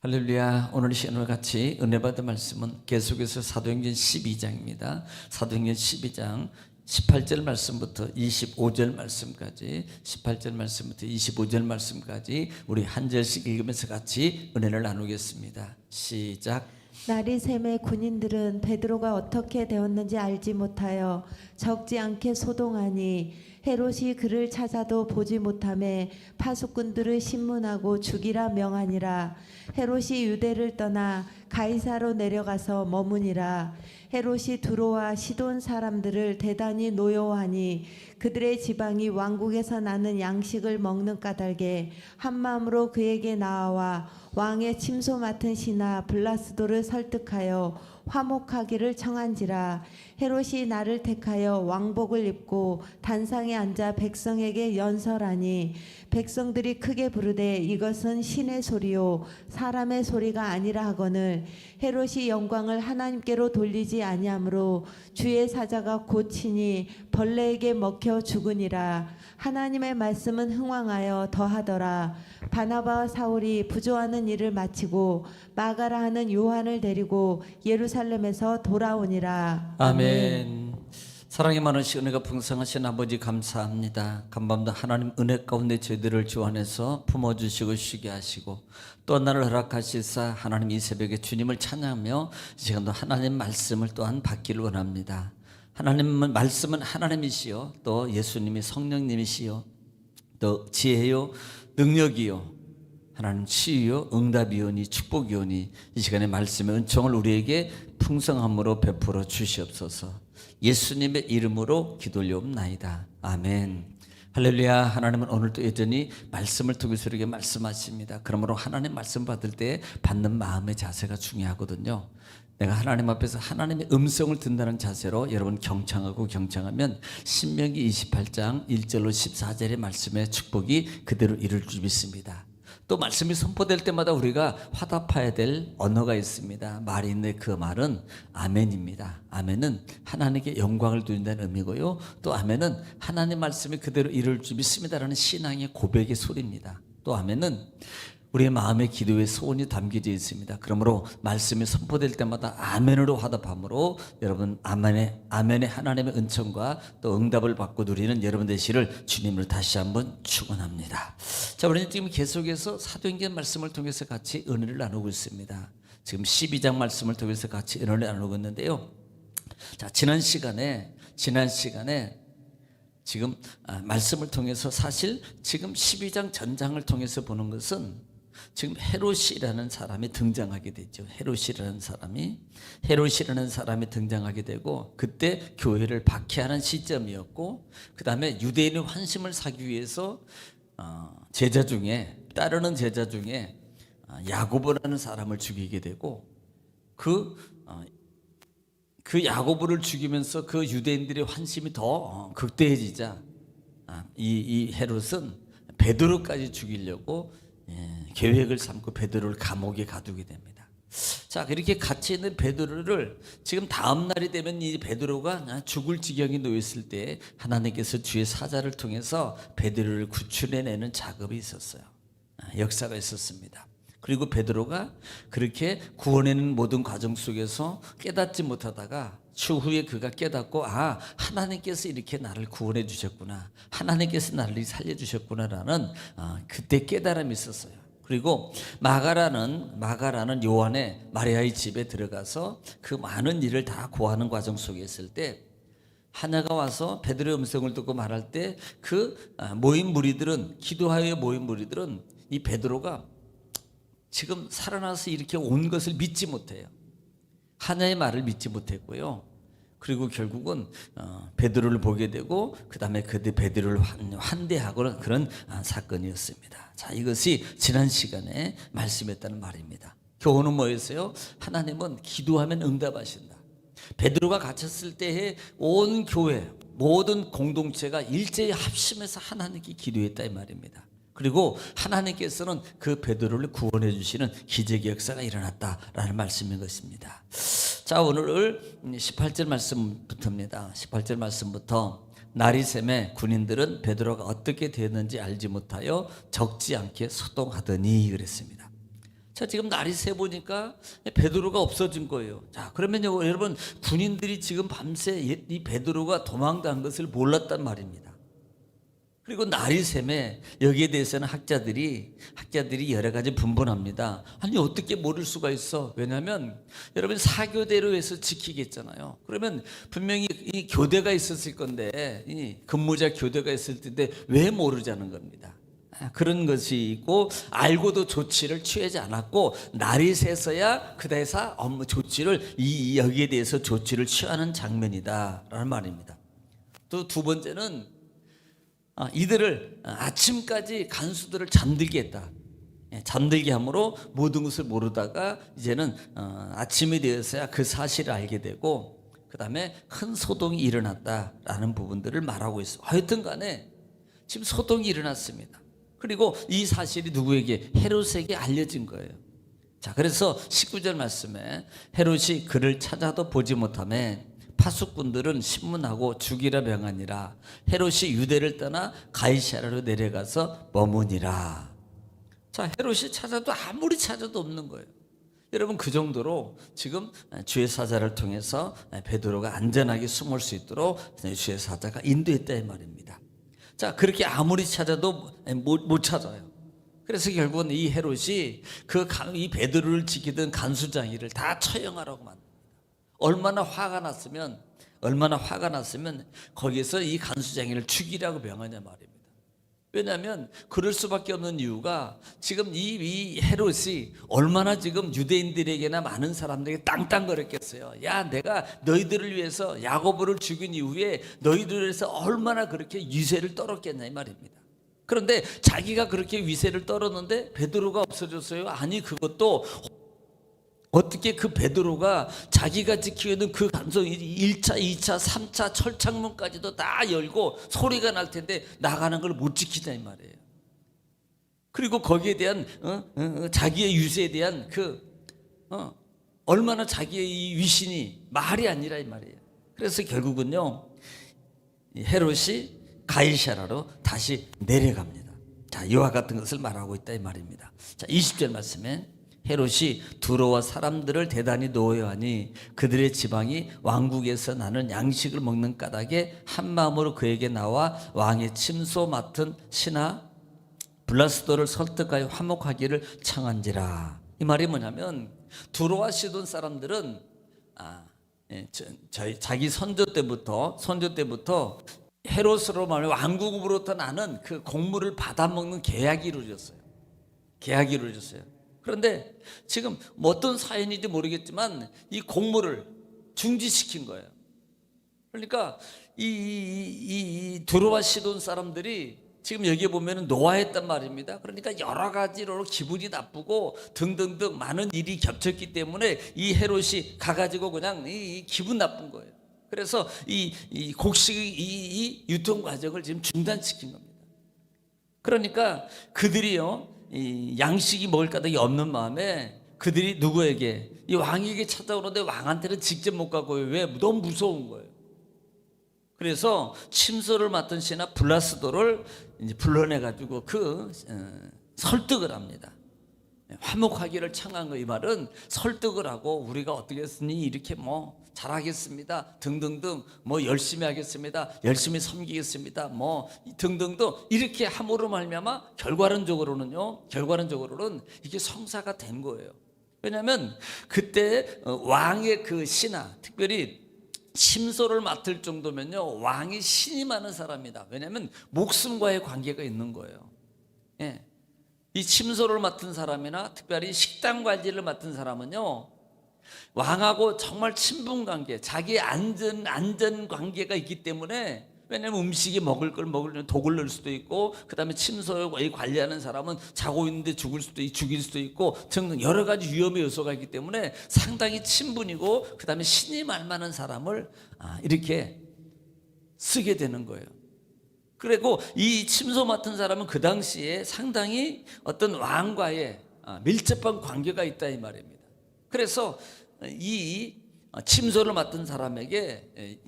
할렐루야. 오늘 시간을 같이 은혜 받은 말씀은 계속해서 사도행전 12장입니다. 사도행전 12장 18절 말씀부터 25절 말씀까지 18절 말씀부터 25절 말씀까지 우리 한 절씩 읽으면서 같이 은혜를 나누겠습니다. 시작. 날이 샘에 군인들은 베드로가 어떻게 되었는지 알지 못하여 적지 않게 소동하니 헤롯이 그를 찾아도 보지 못하매 파수꾼들을 신문하고 죽이라 명하니라. 헤롯이 유대를 떠나 가이사로 내려가서 머무니라. 헤롯이 두로와 시돈 사람들을 대단히 노여워하니 그들의 지방이 왕국에서 나는 양식을 먹는 까닭에 한마음으로 그에게 나아와 왕의 침소 맡은 신하 블라스도를 설득하여 화목하기를 청한지라. 헤롯이 나를 택하여 왕복을 입고 단상에 앉아 백성에게 연설하니 백성들이 크게 부르되 이것은 신의 소리요 사람의 소리가 아니라 하거늘 헤롯이 영광을 하나님께로 돌리지 아니하므로 주의 사자가 고치니 벌레에게 먹혀 죽으니라. 하나님의 말씀은 흥왕하여 더하더라. 바나바와 사울이 부조하는 일을 마치고 마가라 하는 요한을 데리고 예루살렘에서 돌아오니라. 아멘. 사랑이 많으시 은혜가 풍성하신 아버지 감사합니다. 간밤도 하나님 은혜 가운데 저희들을 주 안에서 품어주시고 쉬게 하시고 또 하나를 허락하시사 하나님 이 새벽에 주님을 찬양하며 이 시간도 하나님 말씀을 또한 받기를 원합니다. 하나님은 말씀은 하나님이시요 또 예수님이 성령님이시요 또 지혜요 능력이요 하나님 치유요 응답이오니 축복이오니 이 시간에 말씀의 은총을 우리에게 풍성함으로 베풀어 주시옵소서. 예수님의 이름으로 기도 올려옵나이다. 아멘. 할렐루야. 하나님은 오늘도 여전히 말씀을 통해서 우리에게 말씀하십니다. 그러므로 하나님 말씀 받을 때 받는 마음의 자세가 중요하거든요. 내가 하나님 앞에서 하나님의 음성을 듣는다는 자세로 여러분 경청하면 신명기 28장 1절로 14절의 말씀의 축복이 그대로 이룰 줄 믿습니다. 또 말씀이 선포될 때마다 우리가 화답해야 될 언어가 있습니다. 말이 있는데 그 말은 아멘입니다. 아멘은 하나님께 영광을 돌린다는 의미고요. 또 아멘은 하나님 말씀이 그대로 이룰 줄 믿습니다라는 신앙의 고백의 소리입니다. 또 아멘은 우리의 마음의 기도에 소원이 담겨져 있습니다. 그러므로 말씀이 선포될 때마다 아멘으로 화답함으로 여러분 아멘의 하나님의 은총과 또 응답을 받고 누리는 여러분 되시를 주님을 다시 한번 축원합니다. 자, 우리는 지금 계속해서 사도행전 말씀을 통해서 같이 은혜를 나누고 있습니다. 지금 12장 말씀을 통해서 같이 은혜를 나누고 있는데요. 자, 지난 시간에 지금 말씀을 통해서 사실 지금 12장 전장을 통해서 보는 것은 지금 헤롯이라는 사람이 등장하게 되죠. 헤롯이라는 사람이 등장하게 되고 그때 교회를 박해하는 시점이었고 그 다음에 유대인의 환심을 사기 위해서 따르는 제자 중에 야고보라는 사람을 죽이게 되고 그 야고보를 죽이면서 그 유대인들의 환심이 더 극대해지자 이 헤롯은 베드로까지 죽이려고 계획을 삼고 베드로를 감옥에 가두게 됩니다. 자, 그렇게 갇혀 있는 베드로를 지금 다음 날이 되면 이 베드로가 죽을 지경에 놓였을 때 하나님께서 주의 사자를 통해서 베드로를 구출해내는 작업이 있었어요. 역사가 있었습니다. 그리고 베드로가 그렇게 구원해내는 모든 과정 속에서 깨닫지 못하다가 추후에 그가 깨닫고 하나님께서 이렇게 나를 구원해 주셨구나, 하나님께서 나를 살려주셨구나라는 그때 깨달음이 있었어요. 그리고 마가라는 요한의 마리아의 집에 들어가서 그 많은 일을 다 고하는 과정 속에 있을 때 하나가 와서 베드로의 음성을 듣고 말할 때 그 기도하여 모인 무리들은 이 베드로가 지금 살아나서 이렇게 온 것을 믿지 못해요. 하나의 말을 믿지 못했고요. 그리고 결국은 베드로를 보게 되고 그 다음에 베드로를 환대하고 그런 사건이었습니다. 자, 이것이 지난 시간에 말씀했다는 말입니다. 교훈은 뭐였어요? 하나님은 기도하면 응답하신다. 베드로가 갇혔을 때에 온 교회 모든 공동체가 일제히 합심해서 하나님께 기도했다 이 말입니다. 그리고 하나님께서는 그 베드로를 구원해 주시는 기적의 역사가 일어났다라는 말씀인 것입니다. 자, 오늘 18절 말씀부터입니다. 18절 말씀부터 날이 샘에 군인들은 베드로가 어떻게 되었는지 알지 못하여 적지 않게 소동하더니 그랬습니다. 자, 지금 날이 새 보니까 베드로가 없어진 거예요. 자, 그러면요, 여러분, 군인들이 지금 밤새 이 베드로가 도망간 것을 몰랐단 말입니다. 그리고 날이 샘에 여기에 대해서는 학자들이 여러 가지 분분합니다. 아니, 어떻게 모를 수가 있어? 왜냐하면 여러분, 사교대로 해서 지키겠잖아요. 그러면 분명히 이 교대가 있었을 건데, 이 근무자 교대가 있을 텐데 왜 모르자는 겁니다. 그런 것이 있고, 알고도 조치를 취하지 않았고, 날이 새서야 그다사 업무 조치를 여기에 대해서 조치를 취하는 장면이다라는 말입니다. 또 두 번째는 이들을 아침까지 간수들을 잠들게 했다. 잠들게 함으로 모든 것을 모르다가 이제는 아침이 되어서야 그 사실을 알게 되고, 그 다음에 큰 소동이 일어났다라는 부분들을 말하고 있어요. 하여튼 간에 지금 소동이 일어났습니다. 그리고 이 사실이 누구에게? 헤롯에게 알려진 거예요. 자, 그래서 19절 말씀에 헤롯이 그를 찾아도 보지 못하매 파수꾼들은 신문하고 죽이라 명하니라. 헤롯이 유대를 떠나 가이사랴로 내려가서 머무니라. 자, 헤롯이 찾아도 아무리 찾아도 없는 거예요. 여러분, 그 정도로 지금 주의 사자를 통해서 베드로가 안전하게 숨을 수 있도록 주의 사자가 인도했다 이 말입니다. 자, 그렇게 아무리 찾아도 못 찾아요. 그래서 결국은 이 헤롯이 이 베드로를 지키던 간수장이를 다 처형하라고 만듭니다. 얼마나 화가 났으면 거기에서 이 간수장이를 죽이라고 명하냐 말입니다. 왜냐하면 그럴 수밖에 없는 이유가 지금 이 헤롯이 얼마나 지금 유대인들에게나 많은 사람들에게 땅땅거렸겠어요. 야, 내가 너희들을 위해서 야고보를 죽인 이후에 너희들을 위해서 얼마나 그렇게 위세를 떨었겠냐 이 말입니다. 그런데 자기가 그렇게 위세를 떨었는데 베드로가 없어졌어요. 아니, 그것도 어떻게 그 베드로가 자기가 지키는 그 간성 1차, 2차, 3차 철창문까지도 다 열고 소리가 날 텐데 나가는 걸 못 지키자 이 말이에요. 그리고 거기에 대한 자기의 유세에 대한 얼마나 자기의 이 위신이 말이 아니라 이 말이에요. 그래서 결국은요, 헤롯이 가이사랴로 다시 내려갑니다. 자, 이와 같은 것을 말하고 있다 이 말입니다. 자, 20절 말씀에 헤롯이 두로와 사람들을 대단히 노여하니 그들의 지방이 왕국에서 나는 양식을 먹는 까닭에 한 마음으로 그에게 나와 왕의 침소 맡은 신하 블라스도를 설득하여 화목하기를 청한지라. 이 말이 뭐냐면, 두로와 시돈 사람들은 자기 선조 때부터 헤롯으로 말하면 왕국으로부터 나는 그 곡물을 받아먹는 계약이 이루어졌어요. 그런데 지금 어떤 사연인지 모르겠지만 이 곡물을 중지시킨 거예요. 그러니까 이 두로와 시돈 사람들이 지금 여기에 보면 노아했단 말입니다. 그러니까 여러 가지로 기분이 나쁘고 등등등 많은 일이 겹쳤기 때문에 이 헤롯이 가가지고 그냥 이 기분 나쁜 거예요. 그래서 이 곡식의 이 유통 과정을 지금 중단시킨 겁니다. 그러니까 그들이요, 이 양식이 먹을 까닭이 없는 마음에 그들이 누구에게? 이 왕에게 찾아오는데 왕한테는 직접 못 가고요. 왜? 너무 무서운 거예요. 그래서 침소를 맡은 신하 블라스도를 이제 불러내가지고 설득을 합니다. 화목하기를 청한 거, 이 말은 설득을 하고 우리가 어떻게 했으니 이렇게 잘하겠습니다 등등등, 열심히 하겠습니다, 열심히 섬기겠습니다 등등등, 이렇게 함으로 말미암아 결과론적으로는 이게 성사가 된 거예요. 왜냐하면 그때 왕의 그 신하, 특별히 침소를 맡을 정도면요, 왕이 신임하는 사람이다. 왜냐하면 목숨과의 관계가 있는 거예요. 예. 이 침소를 맡은 사람이나 특별히 식당 관리를 맡은 사람은요, 왕하고 정말 친분 관계, 자기의 안전 관계가 있기 때문에, 왜냐하면 음식이 먹을 독을 넣을 수도 있고, 그 다음에 침소를 관리하는 사람은 자고 있는데 죽일 수도 있고 등등 여러 가지 위험의 요소가 있기 때문에 상당히 친분이고, 그 다음에 신임할 만한 사람을 이렇게 쓰게 되는 거예요. 그리고 이 침소 맡은 사람은 그 당시에 상당히 어떤 왕과의 밀접한 관계가 있다 이 말입니다. 그래서 이 침소를 맡은 사람에게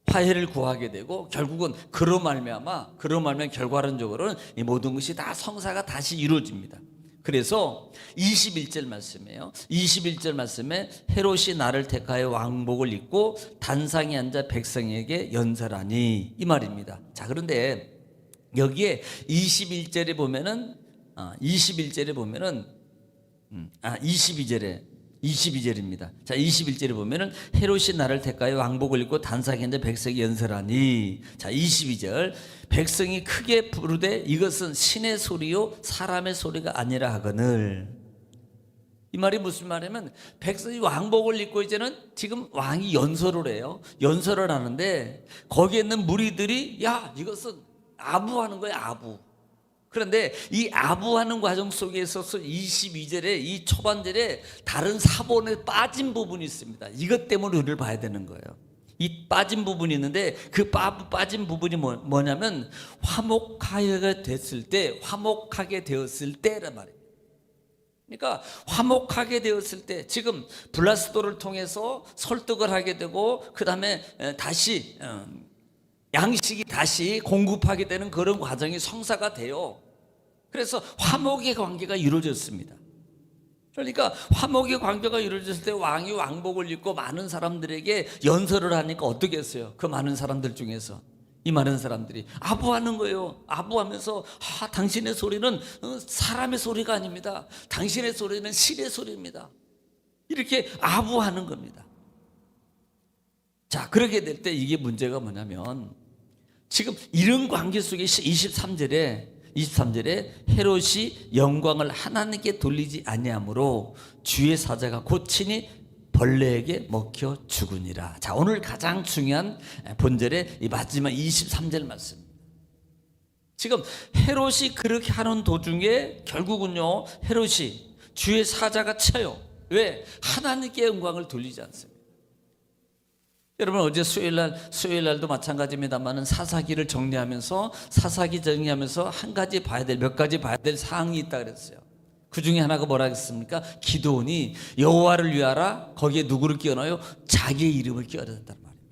화해를 구하게 되고, 결국은 그로 말미암아 결과론적으로는 이 모든 것이 다 성사가 다시 이루어집니다. 그래서 21절 말씀이에요. 21절 말씀에 헤롯이 나를 택하여 왕복을 입고 단상에 앉아 백성에게 연설하니, 이 말입니다. 자, 그런데 여기에 21절에 보면은 22절입니다. 자, 21절에 보면은 헤롯이 나를 택하여 왕복을 입고 단상에 앉아 백성에게 연설하니. 자, 22절, 백성이 크게 부르되 이것은 신의 소리요 사람의 소리가 아니라 하거늘. 이 말이 무슨 말이냐면, 백성이 왕복을 입고 이제는 지금 왕이 연설을 해요. 연설을 하는데 거기에 있는 무리들이 야, 이것은 아부하는 거야, 아부. 그런데 이 아부하는 과정 속에 있어서 22절에 이 초반절에 다른 사본에 빠진 부분이 있습니다. 이것 때문에 우리를 봐야 되는 거예요. 이 빠진 부분이 있는데 그 빠진 부분이 뭐냐면 화목하게 되었을 때란 말이에요. 그러니까 화목하게 되었을 때, 지금 블라스도를 통해서 설득을 하게 되고 그 다음에 다시 양식이 다시 공급하게 되는 그런 과정이 성사가 돼요. 그래서 화목의 관계가 이루어졌습니다. 그러니까 화목의 관계가 이루어졌을 때 왕이 왕복을 입고 많은 사람들에게 연설을 하니까 어떻게 했어요? 그 많은 사람들 중에서 이 많은 사람들이 아부하는 거예요. 아부하면서 당신의 소리는 사람의 소리가 아닙니다. 당신의 소리는 신의 소리입니다. 이렇게 아부하는 겁니다. 자, 그렇게 될 때 이게 문제가 뭐냐면, 지금 이런 관계 속에 23절에 헤롯이 영광을 하나님께 돌리지 아니하므로 주의 사자가 곧 친히 벌레에게 먹혀 죽으니라. 자, 오늘 가장 중요한 본절의 이 마지막 23절 말씀. 지금 헤롯이 그렇게 하는 도중에 결국은요, 헤롯이 주의 사자가 쳐요. 왜? 하나님께 영광을 돌리지 않습니다. 여러분, 어제 수요일날도 마찬가지입니다만은 사사기 정리하면서 몇 가지 봐야 될 사항이 있다 그랬어요. 그 중에 하나가 뭐라 했습니까? 기드온이 여호와를 위하라, 거기에 누구를 끼워넣어요? 자기의 이름을 끼워넣었단 말입니다.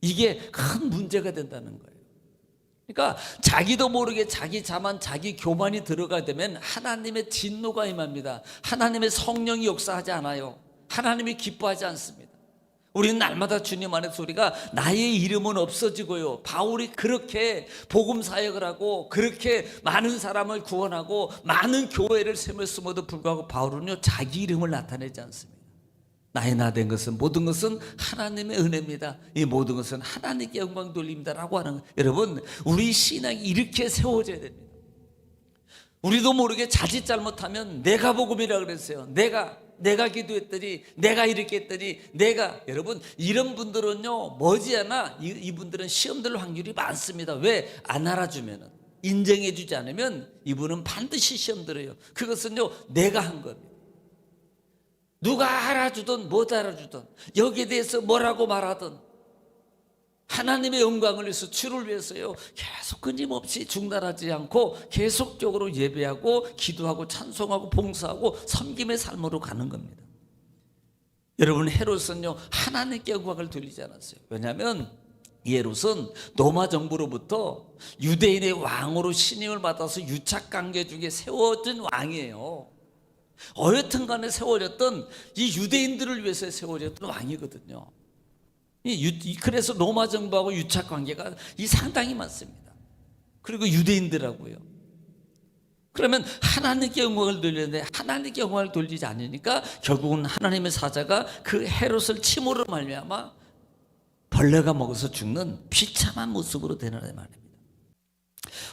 이게 큰 문제가 된다는 거예요. 그러니까 자기도 모르게 자기 자만, 자기 교만이 들어가게 되면 하나님의 진노가 임합니다. 하나님의 성령이 역사하지 않아요. 하나님이 기뻐하지 않습니다. 우리는 날마다 주님 안에서 우리가 나의 이름은 없어지고요, 바울이 그렇게 복음 사역을 하고 그렇게 많은 사람을 구원하고 많은 교회를 세웠음에도 불구하고 바울은요, 자기 이름을 나타내지 않습니다. 나의 나 된 것은 모든 것은 하나님의 은혜입니다. 이 모든 것은 하나님께 영광 돌립니다라고 하는 거예요. 여러분, 우리 신앙이 이렇게 세워져야 됩니다. 우리도 모르게 자칫 잘못하면 내가 복음이라 그랬어요. 내가 기도했더니, 내가 이렇게 했더니, 여러분, 이런 분들은요, 머지않아 이분들은 시험 들 확률이 많습니다. 왜? 안 알아주면, 인정해주지 않으면 이분은 반드시 시험 들어요. 그것은요, 내가 한 겁니다. 누가 알아주든 못 알아주든, 여기에 대해서 뭐라고 말하든, 하나님의 영광을 위해서, 주를 위해서요, 계속 끊임없이 중단하지 않고 계속적으로 예배하고 기도하고 찬송하고 봉사하고 섬김의 삶으로 가는 겁니다. 여러분, 헤롯은요, 하나님께 영광을 돌리지 않았어요. 왜냐하면 이 헤롯은 로마 정부로부터 유대인의 왕으로 신임을 받아서 유착관계 중에 세워진 왕이에요. 어여튼 간에 세워졌던, 이 유대인들을 위해서 세워졌던 왕이거든요. 그래서 로마 정부하고 유착 관계가 상당히 많습니다. 그리고 유대인들하고요. 그러면 하나님께 영광을 돌리는데 하나님께 영광을 돌리지 않으니까 결국은 하나님의 사자가 그 헤롯을 침으로 말미암아 벌레가 먹어서 죽는 비참한 모습으로 되는 말입니다.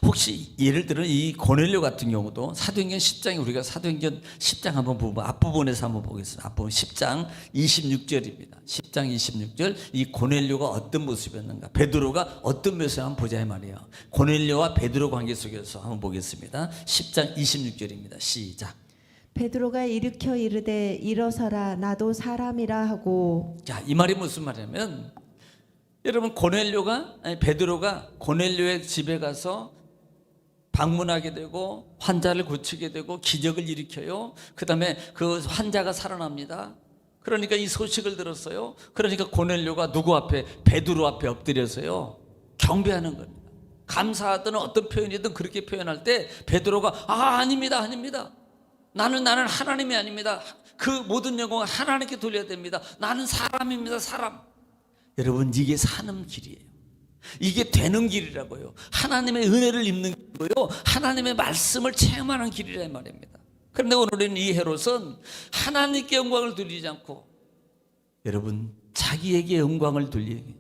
혹시 예를 들어 이 고넬료 같은 경우도 사도행전 10장에, 우리가 사도행전 10장 한번 보면 앞부분에서 한번 보겠습니다. 앞부분 10장 26절입니다. 10장 26절, 이 고넬료가 어떤 모습이었는가, 베드로가 어떤 모습을 한번 보자 이 말이에요. 고넬료와 베드로 관계 속에서 한번 보겠습니다. 10장 26절입니다. 시작. 베드로가 일으켜 이르되 일어서라, 나도 사람이라 하고. 자, 이 말이 무슨 말이냐면, 여러분, 베드로가 고넬료의 집에 가서 방문하게 되고 환자를 고치게 되고 기적을 일으켜요. 그 다음에 그 환자가 살아납니다. 그러니까 이 소식을 들었어요. 그러니까 고넬료가 누구 앞에? 베드로 앞에 엎드려서요, 경배하는 겁니다. 감사하든 어떤 표현이든 그렇게 표현할 때 베드로가 아닙니다. 나는 하나님이 아닙니다. 그 모든 영광을 하나님께 돌려야 됩니다. 나는 사람입니다. 사람. 여러분, 이게 사는 길이에요. 이게 되는 길이라고요. 하나님의 은혜를 입는 길이고요, 하나님의 말씀을 체험하는 길이란 말입니다. 그런데 오늘은 이 헤롯은 하나님께 영광을 돌리지 않고, 여러분, 자기에게 영광을 돌리기,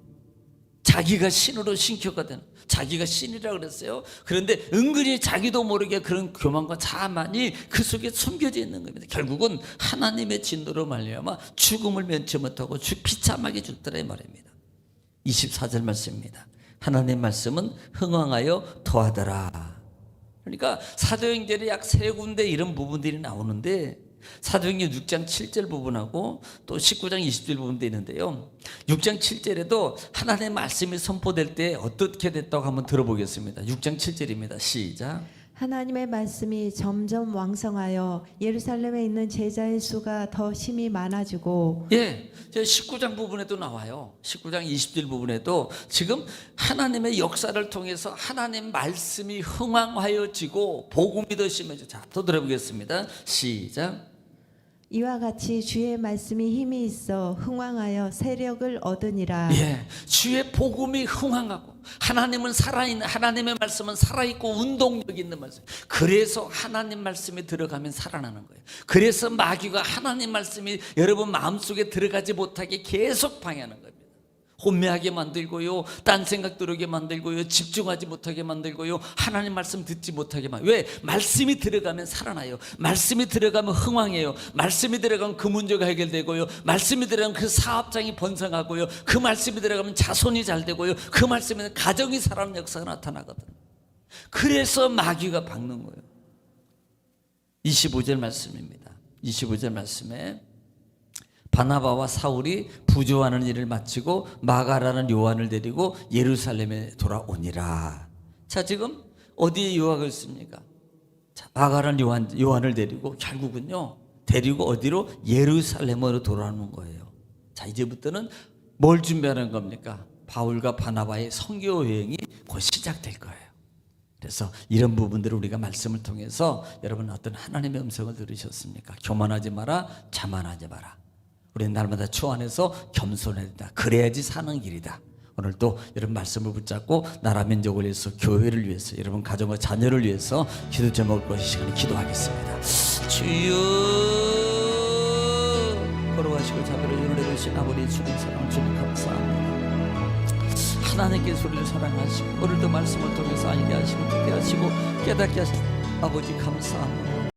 자기가 신으로 신격화 되는, 자기가 신이라고 그랬어요. 그런데 은근히 자기도 모르게 그런 교만과 자만이 그 속에 숨겨져 있는 겁니다. 결국은 하나님의 진노로 말미암아 죽음을 면치 못하고 비참하게 죽더라 이 말입니다. 24절 말씀입니다. 하나님 말씀은 흥왕하여 더하더라. 그러니까 사도행전에 약 3군데 이런 부분들이 나오는데, 사도행전 6장 7절 부분하고 또 19장 20절 부분도 있는데요, 6장 7절에도 하나님의 말씀이 선포될 때 어떻게 됐다고 한번 들어보겠습니다. 6장 7절입니다. 시작. 하나님의 말씀이 점점 왕성하여 예루살렘에 있는 제자의 수가 더 심히 많아지고. 예, 19장 부분에도 나와요. 19장 20절 부분에도 지금 하나님의 역사를 통해서 하나님 말씀이 흥왕하여지고 복음이 더 심해져. 자, 또 들어보겠습니다. 시작. 이와 같이 주의 말씀이 힘이 있어 흥왕하여 세력을 얻으니라. 예, 주의 복음이 흥왕하고, 하나님은 살아있는, 하나님의 말씀은 살아있고 운동력 있는 말씀. 그래서 하나님 말씀이 들어가면 살아나는 거예요. 그래서 마귀가 하나님 말씀이 여러분 마음속에 들어가지 못하게 계속 방해하는 겁니다. 혼미하게 만들고요, 딴 생각 들게 만들고요, 집중하지 못하게 만들고요, 하나님 말씀 듣지 못하게 만들고요. 왜? 말씀이 들어가면 살아나요. 말씀이 들어가면 흥왕해요. 말씀이 들어가면 그 문제가 해결되고요, 말씀이 들어가면 그 사업장이 번성하고요, 그 말씀이 들어가면 자손이 잘 되고요, 그 말씀이 들어가면 가정이 살아나는 역사가 나타나거든요. 그래서 마귀가 박는 거예요. 25절 말씀입니다. 25절 말씀에 바나바와 사울이 부조하는 일을 마치고 마가라는 요한을 데리고 예루살렘에 돌아오니라. 자, 지금 어디에 유학을 씁니까? 자, 마가라는 요한을 데리고 결국은요, 데리고 어디로? 예루살렘으로 돌아오는 거예요. 자, 이제부터는 뭘 준비하는 겁니까? 바울과 바나바의 선교 여행이 곧 시작될 거예요. 그래서 이런 부분들을 우리가 말씀을 통해서, 여러분 어떤 하나님의 음성을 들으셨습니까? 교만하지 마라, 자만하지 마라. 우리는 날마다 주 안에서 겸손해야 된다. 그래야지 사는 길이다. 오늘 또 여러분 말씀을 붙잡고 나라 민족을 위해서, 교회를 위해서, 여러분 가정과 자녀를 위해서 기도 제목을 이 시간에 기도하겠습니다. 주여, 걸어가시고 자비로 연례되신 아버지 주님, 사랑을 주님 감사합니다. 하나님께서 우리를 사랑하시고 오늘도 말씀을 통해서 알게 하시고 듣게 하시고 깨닫게 하시고 아버지 감사합니다.